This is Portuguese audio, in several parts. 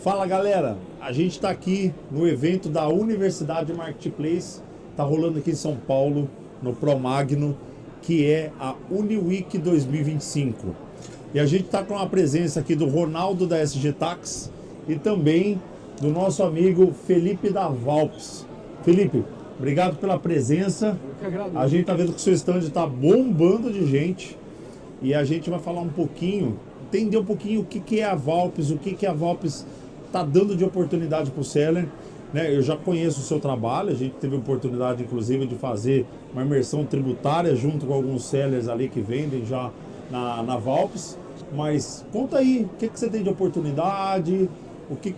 Fala galera, a gente está aqui no evento da Universidade Marketplace, está rolando aqui em São Paulo, no Promagno, que é a UniWeek 2025. E a gente está com a presença aqui do Ronaldo da SG Tax e também do nosso amigo Felipe da Valps. Felipe, obrigado pela presença. A gente está vendo que o seu stand está bombando de gente e a gente vai falar um pouquinho, entender um pouquinho o que é a Valps, o que a Valps está dando de oportunidade para o seller. Né? Eu já conheço o seu trabalho, a gente teve a oportunidade inclusive de fazer uma imersão tributária junto com alguns sellers ali que vendem já na Valps. Mas conta aí, o que você tem de oportunidade, o que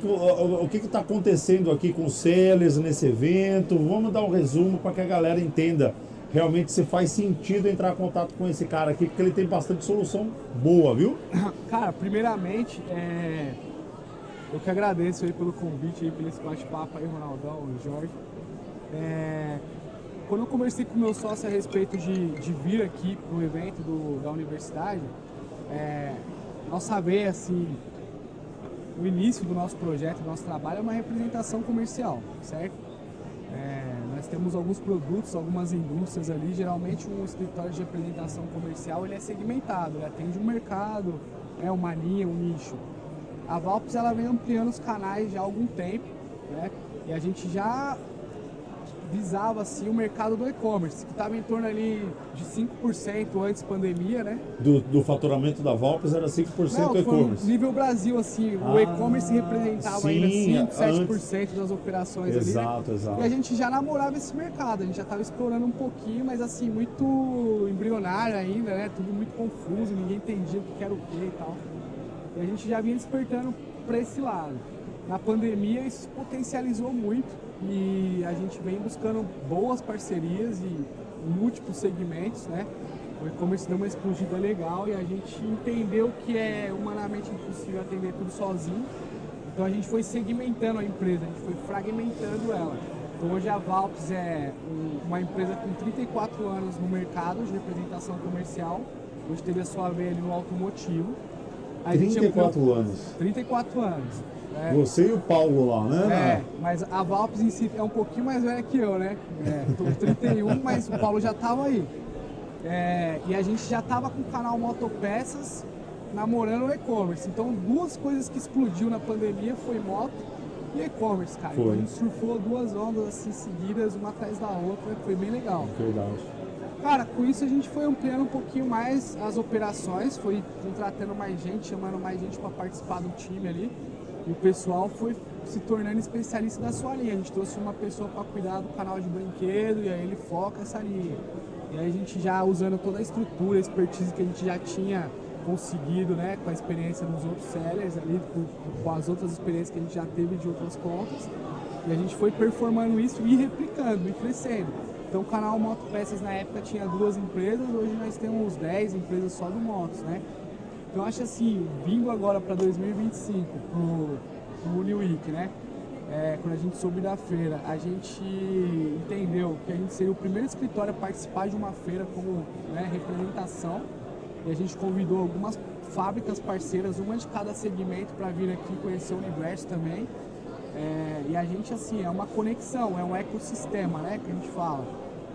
está acontecendo aqui com os sellers nesse evento. Vamos dar um resumo para que a galera entenda realmente se faz sentido entrar em contato com esse cara aqui, porque ele tem bastante solução boa, viu? Cara, primeiramente, eu que agradeço aí pelo convite, aí, pelo esse bate-papo aí, Ronaldão, Jorge. Quando eu conversei com o meu sócio a respeito de vir aqui para o evento da universidade, nossa veia, assim, o início do nosso projeto, do nosso trabalho é uma representação comercial, certo? Nós temos alguns produtos, algumas indústrias ali, geralmente um escritório de representação comercial ele é segmentado, ele atende um mercado, uma linha, um nicho. A Valps ela vem ampliando os canais já há algum tempo, né? E a gente já visava assim o mercado do e-commerce, que estava em torno ali de 5% antes da pandemia, né? Do faturamento da Valps era 5% e-commerce. Nível Brasil, assim, o e-commerce representava ainda 5%, 7% das operações ali. Exato, né? Exato. E a gente já namorava esse mercado, a gente já estava explorando um pouquinho, mas assim, muito embrionário ainda, né? Tudo muito confuso, ninguém entendia o que era o que e tal. E a gente já vinha despertando para esse lado. Na pandemia isso se potencializou muito e a gente vem buscando boas parcerias e múltiplos segmentos, né? O e-commerce deu uma explodida legal e a gente entendeu que é humanamente impossível atender tudo sozinho. Então a gente foi segmentando a empresa, a gente foi fragmentando ela. Então hoje a Valps é uma empresa com 34 anos no mercado de representação comercial. Hoje teve a sua veia ali no automotivo. 34 anos. 34 anos. Você e o Paulo lá, né? Mas a Valps em si é um pouquinho mais velha que eu, né? Tô com 31, mas o Paulo já tava aí. E a gente já tava com o canal Motopeças namorando o e-commerce. Então, duas coisas que explodiu na pandemia foi moto e e-commerce, cara. Então, a gente surfou duas ondas assim seguidas, uma atrás da outra, foi bem legal. Verdade. Cara, com isso a gente foi ampliando um pouquinho mais as operações, foi contratando mais gente, chamando mais gente para participar do time ali. E o pessoal foi se tornando especialista da sua linha. A gente trouxe uma pessoa para cuidar do canal de brinquedo e aí ele foca essa linha. E aí a gente já usando toda a estrutura, a expertise que a gente já tinha conseguido, né, com a experiência nos outros sellers ali, com as outras experiências que a gente já teve de outras contas. E a gente foi performando isso e replicando e crescendo. Então o canal Motopeças na época tinha 2 empresas, hoje nós temos 10 empresas só do Motos, né? Então eu acho assim, vindo agora para 2025, pro UniWeek, né? Quando a gente soube da feira, a gente entendeu que a gente seria o primeiro escritório a participar de uma feira como, né, representação. E a gente convidou algumas fábricas parceiras, uma de cada segmento, para vir aqui conhecer o universo também. E a gente, assim, é uma conexão, é um ecossistema, né, que a gente fala.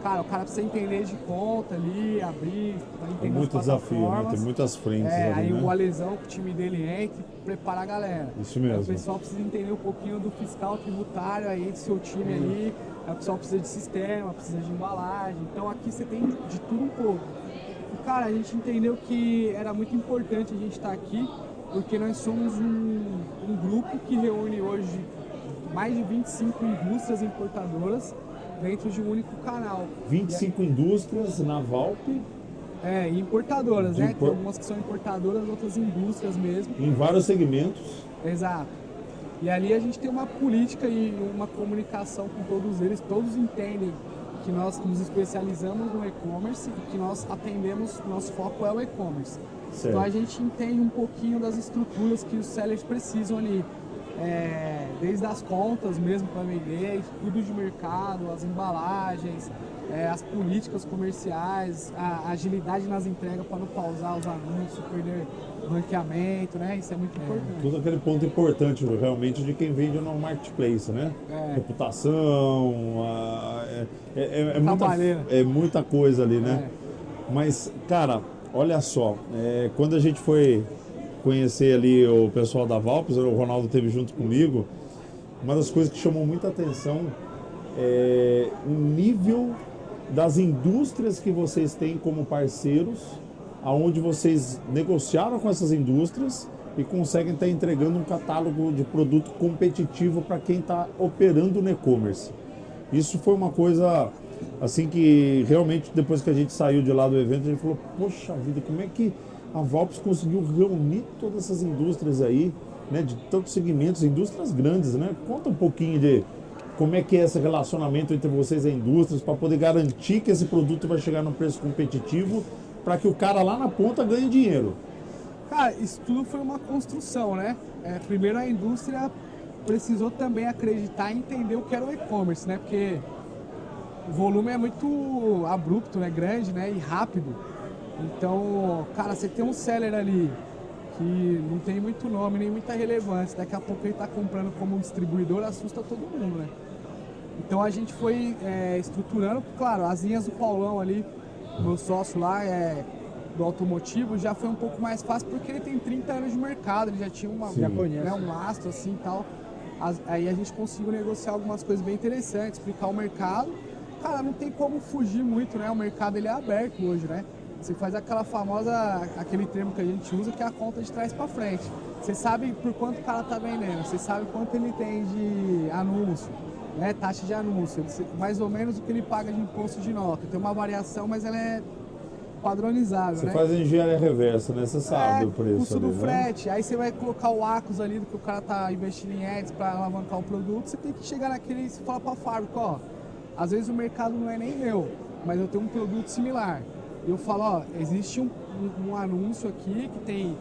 Cara, o cara precisa entender de conta ali, abrir, para entender muito desafio, né? Tem muitas frentes ali, aí né? o Alesão, que o time dele entra e prepara a galera. Isso mesmo. Aí o pessoal precisa entender um pouquinho do fiscal tributário, aí entra o seu time ali, aí o pessoal precisa de sistema, precisa de embalagem. Então aqui você tem de tudo um pouco. E, cara, a gente entendeu que era muito importante a gente estar aqui, porque nós somos um grupo que reúne hoje mais de 25 indústrias importadoras dentro de um único canal. 25 indústrias na Valp. E importadoras, né? Tem algumas que são importadoras, outras indústrias mesmo. Em vários segmentos. Exato. E ali a gente tem uma política e uma comunicação com todos eles. Todos entendem que nós nos especializamos no e-commerce e que nós atendemos, nosso foco é o e-commerce. Então a gente entende um pouquinho das estruturas que os sellers precisam ali. desde as contas mesmo para vender, estudo de mercado, as embalagens, as políticas comerciais, a agilidade nas entregas para não pausar os anúncios, perder ranqueamento, né? Isso é muito importante. Tudo aquele ponto importante realmente de quem vende no marketplace, né? Reputação, é muita coisa ali, né? Mas, cara, olha só, quando a gente foi conhecer ali o pessoal da Valpes, o Ronaldo esteve junto comigo, uma das coisas que chamou muita atenção é o nível das indústrias que vocês têm como parceiros, aonde vocês negociaram com essas indústrias e conseguem estar entregando um catálogo de produto competitivo para quem está operando no e-commerce. Isso foi uma coisa assim que realmente depois que a gente saiu de lá do evento, a gente falou, poxa vida, como é que a Valpes conseguiu reunir todas essas indústrias aí, né, de tantos segmentos, indústrias grandes, né? Conta um pouquinho de como é que é esse relacionamento entre vocês e as indústrias para poder garantir que esse produto vai chegar num preço competitivo para que o cara lá na ponta ganhe dinheiro. Cara, isso tudo foi uma construção, né? Primeiro a indústria precisou também acreditar e entender o que era o e-commerce, né? Porque o volume é muito abrupto, né? Grande, né? E rápido. Então, cara, você tem um seller ali que não tem muito nome, nem muita relevância. Daqui a pouco ele está comprando como distribuidor, assusta todo mundo, né? Então a gente foi estruturando, claro, as linhas do Paulão ali, meu sócio lá, do automotivo, já foi um pouco mais fácil porque ele tem 30 anos de mercado, ele já tinha um lastro assim e tal. Aí a gente conseguiu negociar algumas coisas bem interessantes, explicar o mercado. Cara, não tem como fugir muito, né? O mercado ele é aberto hoje, né? Você faz aquele termo que a gente usa, que é a conta de trás para frente. Você sabe por quanto o cara tá vendendo, você sabe quanto ele tem de anúncio, né? Taxa de anúncio, mais ou menos o que ele paga de imposto de nota. Tem uma variação, mas ela é padronizada, você né? faz a engenharia reversa, né? Você sabe o preço custo ali, do né? frete, aí você vai colocar o ACOS ali do que o cara tá investindo em ads para alavancar o produto, você tem que chegar naquele e falar para a fábrica, ó, às vezes o mercado não é nem meu, mas eu tenho um produto similar. Eu falo, ó, existe um anúncio aqui que tem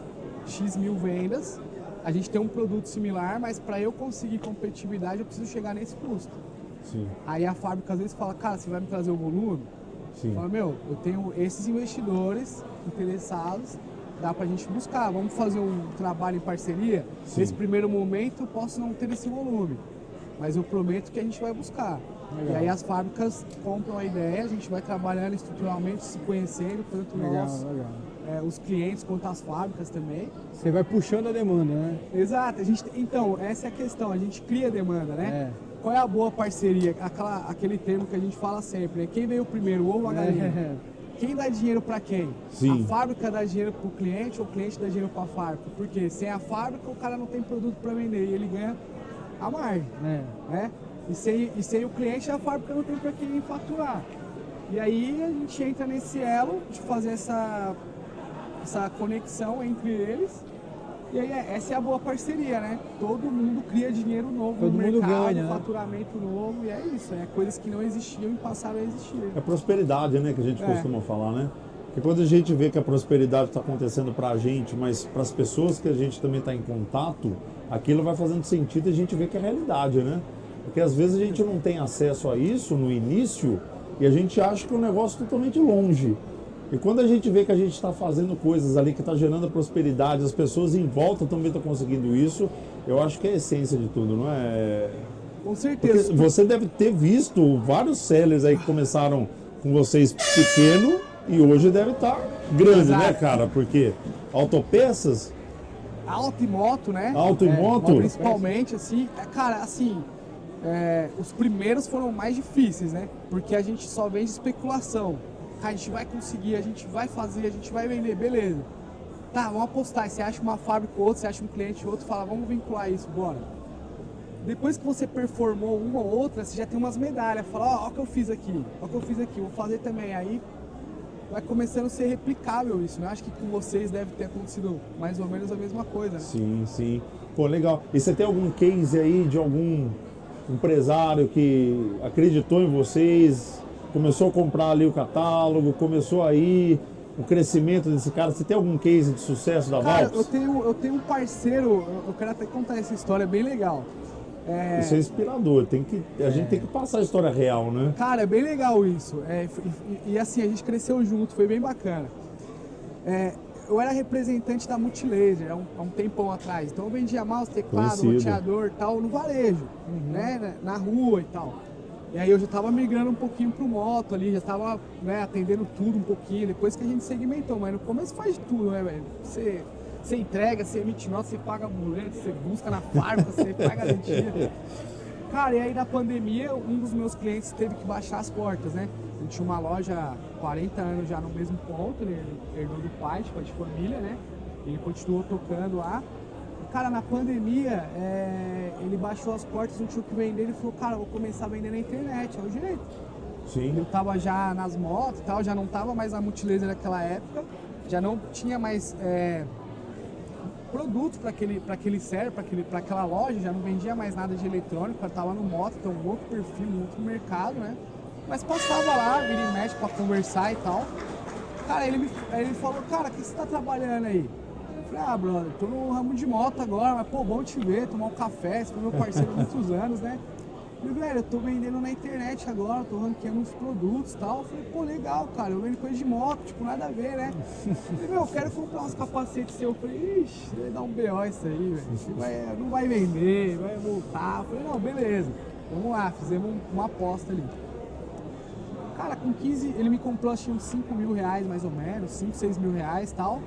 X mil vendas, a gente tem um produto similar, mas para eu conseguir competitividade eu preciso chegar nesse custo. Sim. Aí a fábrica às vezes fala, cara, você vai me trazer o volume? Sim. Fala, meu, eu tenho esses investidores interessados, dá pra gente buscar, vamos fazer um trabalho em parceria? Sim. Nesse primeiro momento eu posso não ter esse volume, mas eu prometo que a gente vai buscar. Legal. E aí as fábricas compram a ideia, a gente vai trabalhando estruturalmente, se conhecendo, tanto nós, os clientes quanto as fábricas também. Você vai puxando a demanda, né? Exato, então essa é a questão, a gente cria demanda, né? Qual é a boa parceria? Aquele termo que a gente fala sempre, né? Quem veio primeiro, o ovo ou a galinha? Quem dá dinheiro para quem? Sim. A fábrica dá dinheiro para o cliente ou o cliente dá dinheiro para a fábrica? Porque sem a fábrica o cara não tem produto para vender e ele ganha a margem, né? E sem o cliente, a fábrica não tem para quem faturar. E aí a gente entra nesse elo de fazer essa conexão entre eles. E aí essa é a boa parceria, né? Todo mundo cria dinheiro novo no mercado, ganha, faturamento novo, e é isso. Coisas que não existiam e passaram a existir. É prosperidade, né, que a gente costuma falar, né? Porque quando a gente vê que a prosperidade está acontecendo para a gente, mas para as pessoas que a gente também está em contato, aquilo vai fazendo sentido e a gente vê que é realidade, né? Porque às vezes a gente não tem acesso a isso no início e a gente acha que é um negócio totalmente longe. E quando a gente vê que a gente está fazendo coisas ali que está gerando prosperidade, as pessoas em volta também estão conseguindo isso, eu acho que é a essência de tudo, não é? Com certeza. Porque você deve ter visto vários sellers aí que começaram com vocês pequeno e hoje deve estar grande, né, cara? Porque autopeças... Auto e moto, né? Auto e moto? Principalmente, assim, cara, assim... os primeiros foram mais difíceis, né? Porque a gente só vende especulação. A gente vai conseguir, a gente vai fazer, a gente vai vender, beleza. Tá, vamos apostar. Você acha uma fábrica ou outra, você acha um cliente ou outro, fala, vamos vincular isso, bora. Depois que você performou uma ou outra, você já tem umas medalhas. Fala, ó, o que eu fiz aqui, ó o que eu fiz aqui, vou fazer também. Aí vai começando a ser replicável isso, né? Acho que com vocês deve ter acontecido mais ou menos a mesma coisa, né? Sim, sim. Pô, legal. E você tem algum case aí de algum empresário que acreditou em vocês, começou a comprar ali o catálogo, começou aí o crescimento desse cara? Você tem algum case de sucesso da Cara, Valps? eu tenho um parceiro, eu quero até contar essa história, é bem legal. Isso é inspirador, a gente tem que passar a história real, né? Cara, é bem legal isso. E assim, a gente cresceu junto, foi bem bacana. Eu era representante da Multilaser há um tempão atrás. Então eu vendia mouse, teclado, Conhecido. roteador e tal no varejo, né, na rua e tal. E aí eu já tava migrando um pouquinho pro moto ali, já tava, né, atendendo tudo um pouquinho, depois que a gente segmentou, mas no começo faz de tudo, né, velho? Você entrega, você emite nota, você paga boleto, você busca na fábrica, você paga garantia. Cara, e aí na pandemia, um dos meus clientes teve que baixar as portas, né? Ele tinha uma loja há 40 anos já no mesmo ponto, ele herdou do pai, tipo, de família, né? Ele continuou tocando lá. E, cara, na pandemia, ele baixou as portas, não tinha o que vender, ele falou, cara, eu vou começar a vender na internet, é o jeito. Sim. Eu tava já nas motos e tal, já não tava mais na Multilaser naquela época, já não tinha mais produtos para aquele server, para aquela loja, já não vendia mais nada de eletrônico, eu tava no moto, então um outro perfil, um outro mercado, né? Mas passava lá, vira e mexe pra conversar e tal. Cara, ele falou, cara, o que você tá trabalhando aí? Eu falei, ah, brother, tô no ramo de moto agora, mas pô, bom te ver, tomar um café, você foi meu parceiro há muitos anos, né? Eu falei, velho, eu tô vendendo na internet agora, tô ranqueando uns produtos e tal. Eu falei, pô, legal, cara, eu vendo coisa de moto, tipo, nada a ver, né? Eu falei, meu, eu quero comprar uns capacetes seus. Eu falei, ixi, vai dar um BO isso aí, velho. Não vai vender, vai voltar. Eu falei, não, beleza, vamos lá, fizemos uma aposta ali. Cara, com 15, ele me comprou acho que uns 5 mil reais mais ou menos, 5, 6 mil reais e tal.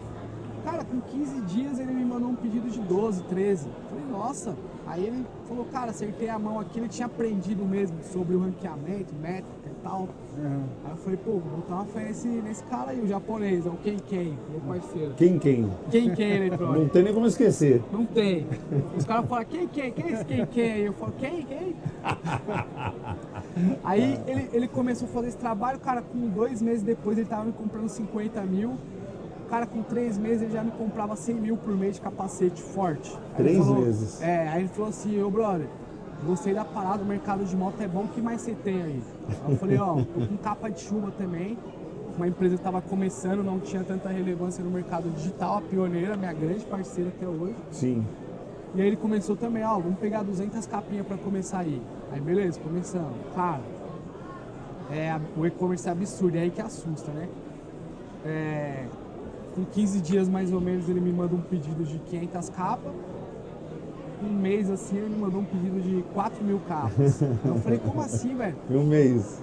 Cara, com 15 dias ele me mandou um pedido de 12, 13. Eu falei, nossa. Aí ele falou, cara, acertei a mão aqui, ele tinha aprendido mesmo sobre o ranqueamento, métrica e tal. Aí eu falei, pô, vou botar uma fé nesse cara aí, o japonês, é o Ken, meu parceiro. Quem? Ken eletrônico. Não tem nem como esquecer. Não tem. Os caras falam, quem é esse Ken aí? Eu falo, quem? Aí ele começou a fazer esse trabalho, cara, com 2 meses depois ele tava me comprando 50 mil. Cara, com 3 meses ele já me comprava 100 mil por mês de capacete forte. Aí 3 meses? Aí ele falou assim, ô brother, gostei da parada, o mercado de moto é bom, o que mais você tem aí? Aí eu falei, ó, tô com capa de chuva também, uma empresa que tava começando, não tinha tanta relevância no mercado digital, a Pioneira, minha grande parceira até hoje. Sim. E aí ele começou também, ó, vamos pegar 200 capinhas pra começar aí. Aí beleza, começamos. Cara, o e-commerce é absurdo, é aí que assusta, né? Com 15 dias mais ou menos ele me manda um pedido de 500 capas. Um mês assim ele me mandou um pedido de 4 mil capas. Eu falei, como assim, velho? Em um mês.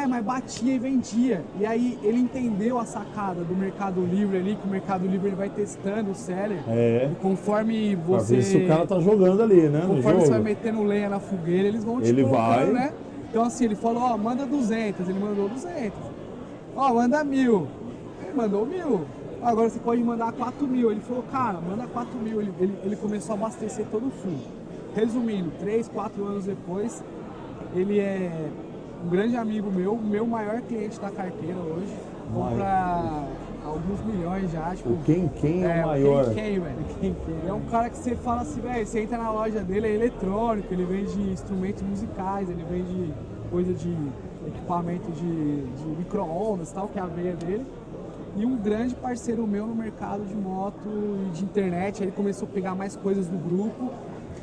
Mas batia e vendia. E aí ele entendeu a sacada do Mercado Livre ali, que o Mercado Livre ele vai testando o seller. E conforme Pra você... ver se o cara tá jogando ali, né? Conforme você vai metendo lenha na fogueira, eles vão te Ele colocando, vai. né? Então assim, ele falou, ó, manda 200. Ele mandou 200. Ó, manda 1000. Ele mandou 1000. Agora você pode mandar 4 mil. Ele falou, cara, manda 4 mil. Ele começou a abastecer todo o full. Resumindo, 3, 4 anos depois, ele é um grande amigo meu maior cliente da carteira hoje. Compra alguns milhões já. Tipo, O quem é o maior? Quem, velho. É um cara que você fala assim, velho, você entra na loja dele, é eletrônico, ele vende instrumentos musicais, ele vende coisa de equipamento de micro-ondas e tal, que é a veia dele. E um grande parceiro meu no mercado de moto e de internet, aí ele começou a pegar mais coisas do grupo.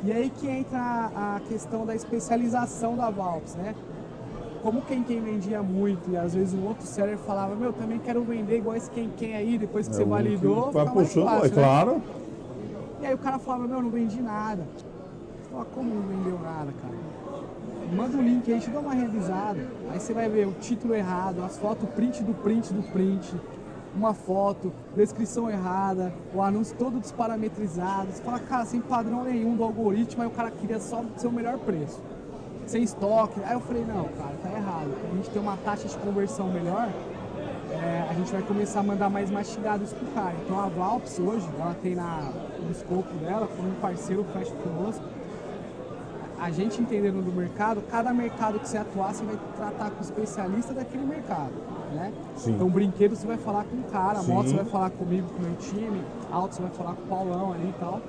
E aí que entra a questão da especialização da Valps, né? Como quem vendia muito e às vezes um outro seller falava, meu, também quero vender igual esse quem aí, depois que você validou, vai fica mais puxando, fácil, é né? claro. E aí o cara falava, meu, não vendi nada. Você fala, como não vendeu nada, cara? Manda o link aí, deixa eu dar uma revisada. Aí você vai ver o título errado, as fotos print do print, uma foto, descrição errada, o anúncio todo desparametrizado. Você fala, cara, sem padrão nenhum do algoritmo, aí o cara queria só o seu melhor preço. Sem estoque. Aí eu falei, não, cara, tá errado. Pra gente ter uma taxa de conversão melhor, a gente vai começar a mandar mais mastigados pro cara. Então a Valps hoje, ela tem no escopo dela, como um parceiro fecha conosco, a gente entendendo do mercado, cada mercado que você atuar, você vai tratar com o especialista daquele mercado, né? Sim. Então brinquedo você vai falar com o cara, Sim. moto você vai falar comigo, com o meu time, auto você vai falar com o Paulão ali e tal.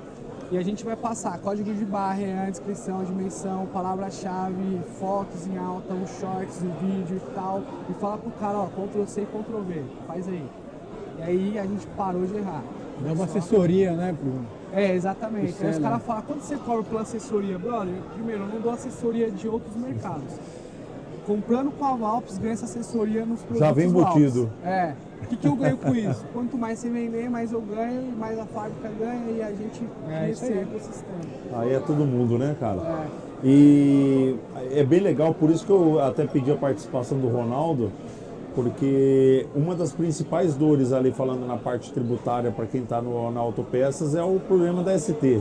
E a gente vai passar código de barra, descrição, dimensão, palavra-chave, fotos em alta, os shorts, o vídeo e tal. E falar pro cara, ó, Ctrl-C e Ctrl-V, faz aí. E aí a gente parou de errar. Dá uma assessoria, né, Exatamente. Pro Aí os seller. caras falam, quanto você cobra pela assessoria? Brother, primeiro, eu não dou assessoria de outros mercados. Comprando com a Valps, ganha essa assessoria nos produtos Já vem embutido. Valps. O que eu ganho com isso? Quanto mais você vender, mais eu ganho, mais a fábrica ganha e a gente cria isso esse aí. ecossistema. Aí é todo mundo, né, cara? É. E é bem legal, por isso que eu até pedi a participação do Ronaldo, porque uma das principais dores ali, falando na parte tributária para quem está na Autopeças, é o problema da ST.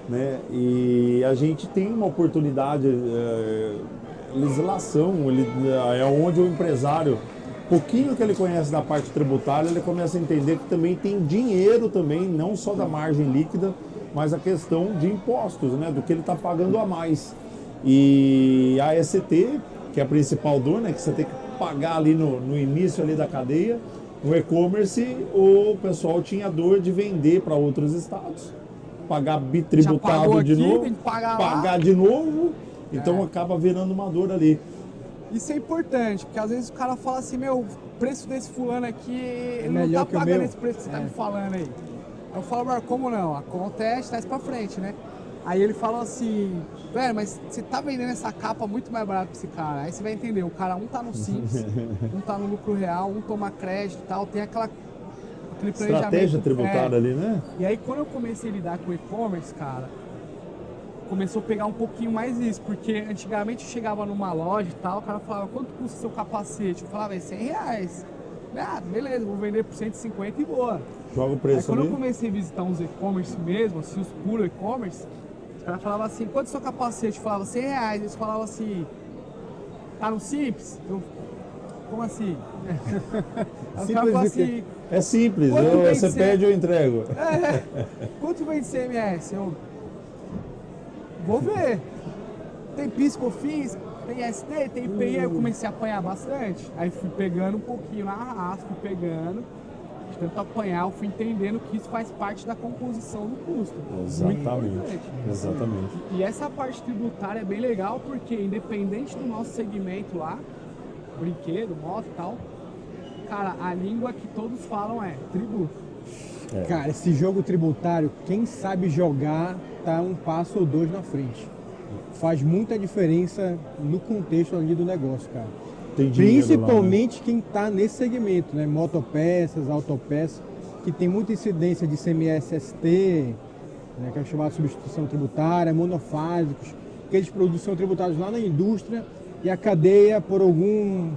Né? E a gente tem uma oportunidade, legislação, é onde o empresário, pouquinho que ele conhece da parte tributária, ele começa a entender que também tem dinheiro também, não só da margem líquida, mas a questão de impostos, né? Do que ele está pagando a mais. E a ST, que é a principal dor, né? Que você tem que pagar ali no início ali da cadeia, no e-commerce, o pessoal tinha dor de vender para outros estados, pagar Já bitributado pagou de aqui, novo, tem que pagar lá. pagar de novo, então acaba virando uma dor ali. Isso é importante, porque às vezes o cara fala assim, meu, o preço desse fulano aqui, ele não melhor tá que o pagando meu. esse preço que você tá me falando aí. Eu falo, mas como não? Acontece, tá isso pra frente, né? Aí ele falou assim, velho, mas você tá vendendo essa capa muito mais barato pra esse cara. Aí você vai entender, o cara um tá no Simples, um tá no lucro real, um toma crédito e tal, tem aquele Estratégia tributária ali, né? E aí quando eu comecei a lidar com e-commerce, cara, começou a pegar um pouquinho mais isso, porque antigamente eu chegava numa loja e tal, o cara falava, quanto custa seu capacete? Eu falava, é R$100. Ah, beleza, vou vender por 150 e boa. Joga o Aí preço quando ali. eu comecei a visitar uns e-commerce mesmo, assim, os puros e-commerce, os caras falavam assim, quanto é seu capacete? Eu falava, R$100. Eles falavam assim, tá no Simples? Eu, como assim? Aí o cara falava assim, É simples, Quanto vem você ser? pede eu entrego. quanto vem de CMS? Eu vou ver. Tem PIS/COFINS, tem ST, tem IPI, aí eu comecei a apanhar bastante. Aí fui pegando um pouquinho na raça, fui pegando, de tanto apanhar, eu fui entendendo que isso faz parte da composição do custo. Muito Exatamente. importante. Exatamente. E essa parte tributária é bem legal porque independente do nosso segmento lá, brinquedo, moto e tal, cara, a língua que todos falam é tributo. Cara, esse jogo tributário, quem sabe jogar, tá um passo ou dois na frente. Faz muita diferença no contexto ali do negócio, cara. Tem dinheiro Principalmente quem tá nesse segmento, né? Motopeças, autopeças, que tem muita incidência de CMS-ST, né? Que é chamada substituição tributária, monofásicos, aqueles produtos são tributados lá na indústria e a cadeia, por algum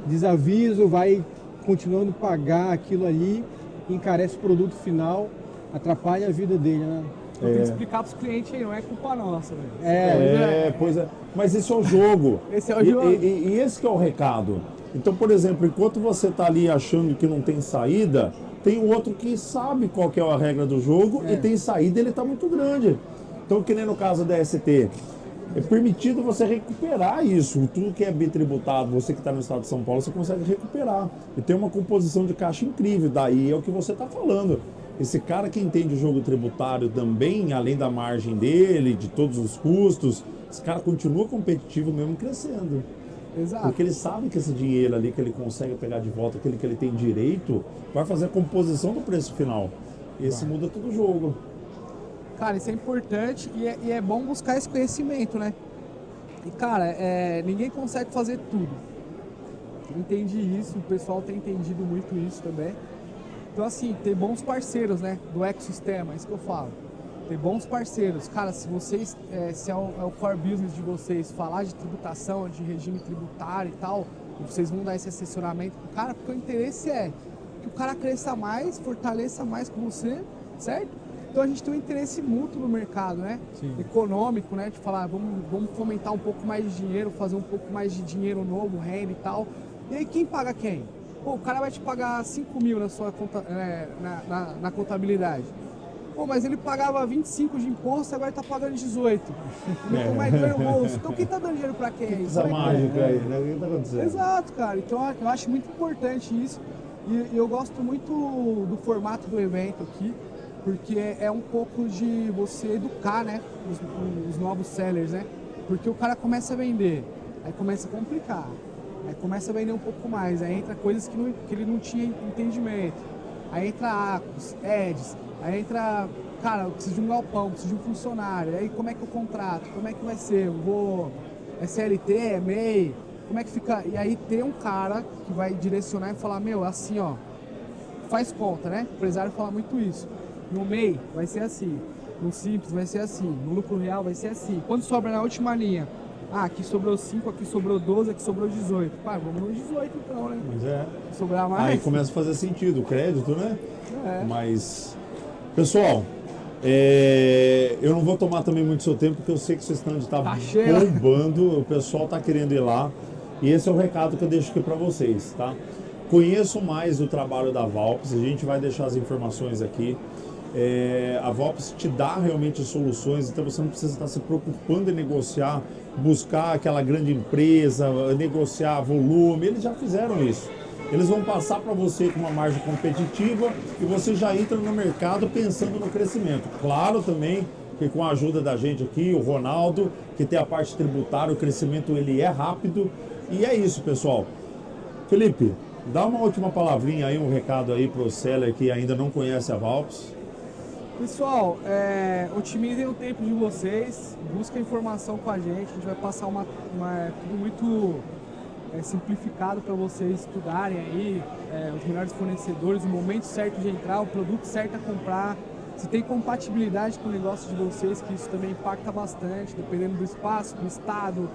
desaviso, vai continuando a pagar aquilo ali, encarece o produto final, atrapalha a vida dele, né? Então tem que explicar pros clientes aí, não é culpa nossa, velho. Pois é. Mas esse é o jogo. Esse é o jogo. E esse que é o recado. Então, por exemplo, enquanto você está ali achando que não tem saída, tem o outro que sabe qual que é a regra do jogo e tem saída, ele está muito grande. Então, que nem no caso da ST, é permitido você recuperar isso. Tudo que é bitributado, você que está no estado de São Paulo, você consegue recuperar. E tem uma composição de caixa incrível. Daí é o que você está falando. Esse cara que entende o jogo tributário também, além da margem dele, de todos os custos, esse cara continua competitivo mesmo crescendo. Exato. Porque ele sabe que esse dinheiro ali que ele consegue pegar de volta, aquele que ele tem direito, vai fazer a composição do preço final. Esse muda todo o jogo. Cara, isso é importante e é bom buscar esse conhecimento, né? E, cara, ninguém consegue fazer tudo. Entendi isso, o pessoal tem entendido muito isso também. Então, assim, ter bons parceiros, né? Do ecossistema, é isso que eu falo. Ter bons parceiros. Cara, se vocês, se é o core business de vocês, falar de tributação, de regime tributário e tal, e vocês vão dar esse assessoramento pro cara, porque o interesse é que o cara cresça mais, fortaleça mais com você, certo? Então a gente tem um interesse mútuo no mercado, né? Sim. Econômico, né? De falar, vamos fomentar um pouco mais de dinheiro, fazer um pouco mais de dinheiro novo, renda e tal. E aí quem paga quem? Pô, o cara vai te pagar 5 mil na sua conta, na contabilidade. Pô, mas ele pagava 25 de imposto, agora ele tá pagando 18. Não mais dinheiro no bolso. Então quem tá dando dinheiro pra quem? Essa Como é que é? mágica aí, né? O que tá acontecendo? Exato, cara. Então eu acho muito importante isso. E eu gosto muito do formato do evento aqui, porque é um pouco de você educar, né? Os novos sellers, né? Porque o cara começa a vender, aí começa a complicar. Aí começa a vender um pouco mais, aí entra coisas que ele não tinha entendimento. Aí entra Acos, Eds, aí entra, cara, eu preciso de um galpão, preciso de um funcionário. Aí como é que eu contrato? Como é que vai ser? Eu vou... É CLT, é MEI? Como é que fica? E aí tem um cara que vai direcionar e falar, meu, assim, ó, faz conta, né? O empresário fala muito isso. No MEI vai ser assim, no Simples vai ser assim, no lucro real vai ser assim. Quando sobra na última linha, aqui sobrou 5, aqui sobrou 12, aqui sobrou 18. Pá, vamos no 18 então, né? Mas é. Sobrar mais. Aí começa a fazer sentido o crédito, né? É. Mas, pessoal, eu não vou tomar também muito seu tempo, porque eu sei que o seu stand está Tá cheio. bombando, o pessoal está querendo ir lá. E esse é o recado que eu deixo aqui para vocês, tá? Conheçam mais o trabalho da Valpes, a gente vai deixar as informações aqui. A Valpes te dá realmente soluções, então você não precisa estar se preocupando em negociar, buscar aquela grande empresa, negociar volume, eles já fizeram isso. Eles vão passar para você com uma margem competitiva e você já entra no mercado pensando no crescimento. Claro também que com a ajuda da gente aqui, o Ronaldo, que tem a parte tributária, o crescimento ele é rápido. E é isso, pessoal. Felipe, dá uma última palavrinha aí, um recado aí para o seller que ainda não conhece a Valpes. Pessoal, otimizem o tempo de vocês, busquem informação com a gente vai passar tudo muito simplificado para vocês estudarem aí, os melhores fornecedores, o momento certo de entrar, o produto certo a comprar, se tem compatibilidade com o negócio de vocês, que isso também impacta bastante, dependendo do espaço, do estado,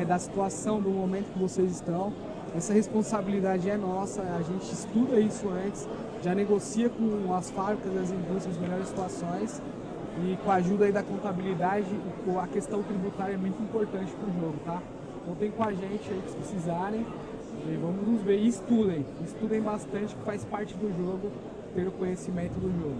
da situação, do momento que vocês estão. Essa responsabilidade é nossa, a gente estuda isso antes, já negocia com as fábricas, as indústrias, as melhores situações e com a ajuda aí da contabilidade, a questão tributária é muito importante para o jogo, tá? Contem com a gente aí que precisarem e vamos nos ver e estudem bastante, que faz parte do jogo, ter o conhecimento do jogo.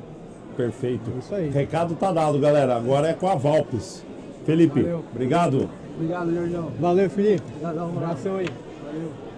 Perfeito. Isso aí. Recado tá dado, galera, agora é com a Valpes. Felipe, Valeu. obrigado. Obrigado, Jorjão. Valeu, Felipe. Obrigadão, Um abração aí. Valeu.